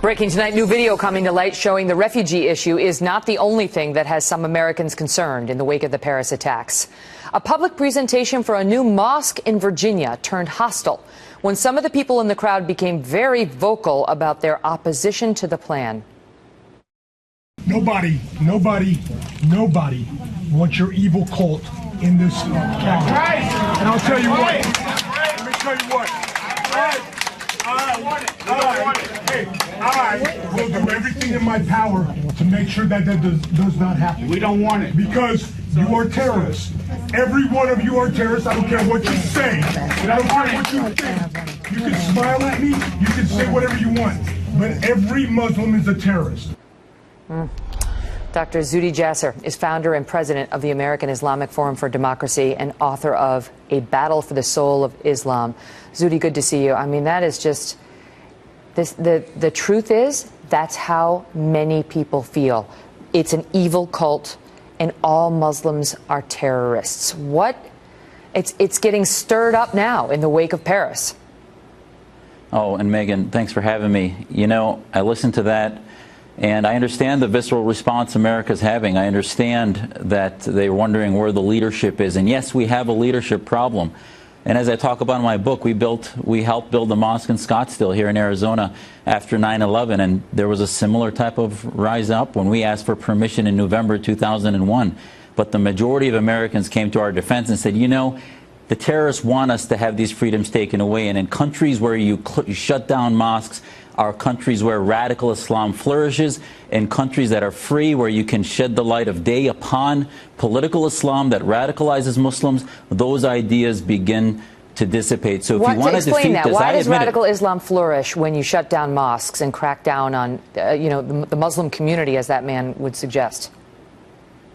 Breaking tonight, new video coming to light showing the refugee issue is not the only thing that has some Americans concerned in the wake of the Paris attacks. A public presentation for a new mosque in Virginia turned hostile when some of the people in the crowd became very vocal about their opposition to the plan. Nobody wants your evil cult in this capital. And I'll tell you what. Let me tell you what. I will do everything in my power to make sure that does not happen. We don't want it. Because you are terrorists. Every one of you are terrorists. I don't care what you say. And I don't care what you think. You can smile at me. You can say whatever you want. But every Muslim is a terrorist. Dr. Zuhdi Jasser is founder and president of the American Islamic Forum for Democracy and author of A Battle for the Soul of Islam. Zuhdi, good to see you. I mean, that is just this. The truth is, that's how many people feel. It's an evil cult, and all Muslims are terrorists. It's getting stirred up now in the wake of Paris. Oh, and Megyn, thanks for having me. You know, I listened to that, and I understand the visceral response America's having. I understand that they're wondering where the leadership is. And yes, we have a leadership problem. And as I talk about in my book, we helped build the mosque in Scottsdale here in Arizona after 9/11. And there was a similar type of rise up when we asked for permission in November 2001. But the majority of Americans came to our defense and said, you know, the terrorists want us to have these freedoms taken away. And in countries where you shut down mosques, are countries where radical Islam flourishes, in countries that are free, where you can shed the light of day upon political Islam that radicalizes Muslims, those ideas begin to dissipate. So if you want to defeat this, why does radical Islam flourish when you shut down mosques and crack down on, the Muslim community, as that man would suggest?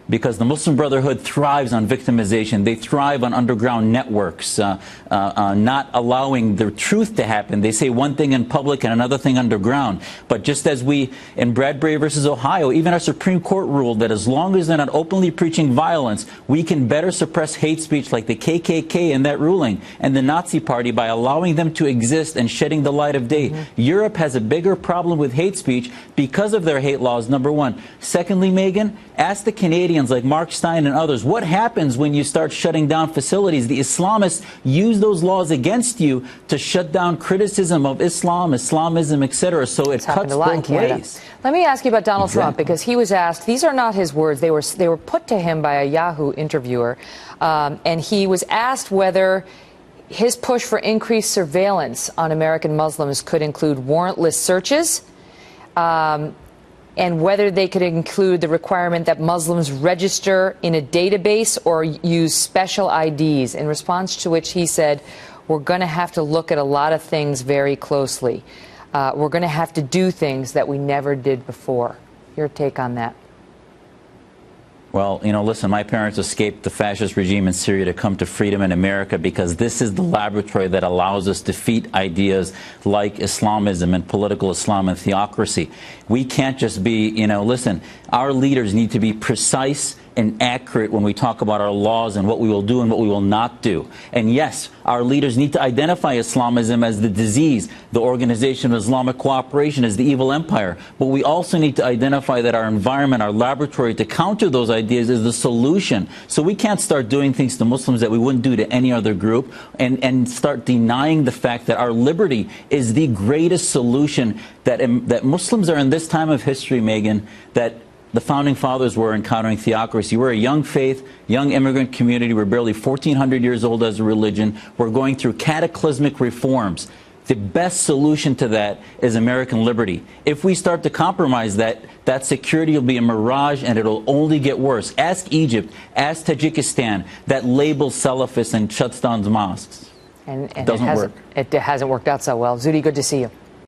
Because the Muslim Brotherhood thrives on victimization. They thrive on underground networks, not allowing the truth to happen. They say one thing in public and another thing underground. But just as we, in Bradbury versus Ohio, even our Supreme Court ruled that as long as they're not openly preaching violence, we can better suppress hate speech like the KKK in that ruling and the Nazi Party by allowing them to exist and shedding the light of day. Europe has a bigger problem with hate speech because of their hate laws, number one. Secondly, Megyn, ask the Canadians like Mark Steyn and others, what happens when you start shutting down facilities? The Islamists use those laws against you to shut down criticism of Islam, Islamism, etc. So it cuts both ways. Let me ask you about Donald Trump, because he was asked, these are not his words, they were put to him by a Yahoo interviewer, and he was asked whether his push for increased surveillance on American Muslims could include warrantless searches, and whether they could include the requirement that Muslims register in a database or use special IDs, in response to which he said, we're going to have to look at a lot of things very closely. We're going to have to do things that we never did before. Your take on that? Well, listen, my parents escaped the fascist regime in Syria to come to freedom in America because this is the laboratory that allows us to defeat ideas like Islamism and political Islam and theocracy. We can't just be, listen, our leaders need to be precise and accurate when we talk about our laws and what we will do and what we will not do. And yes, our leaders need to identify Islamism as the disease, the Organization of Islamic Cooperation as the evil empire. But we also need to identify that our environment, our laboratory to counter those ideas is the solution. So we can't start doing things to Muslims that we wouldn't do to any other group and start denying the fact that our liberty is the greatest solution that Muslims are in this time of history, Megyn, that the founding fathers were encountering theocracy. We're a young faith, young immigrant community. We're barely 1,400 years old as a religion. We're going through cataclysmic reforms. The best solution to that is American liberty. If we start to compromise that, that security will be a mirage and it'll only get worse. Ask Egypt, ask Tajikistan, that labels Salafists and shuts down mosques. And it doesn't work. It hasn't worked out so well. Zuhdi, good to see you.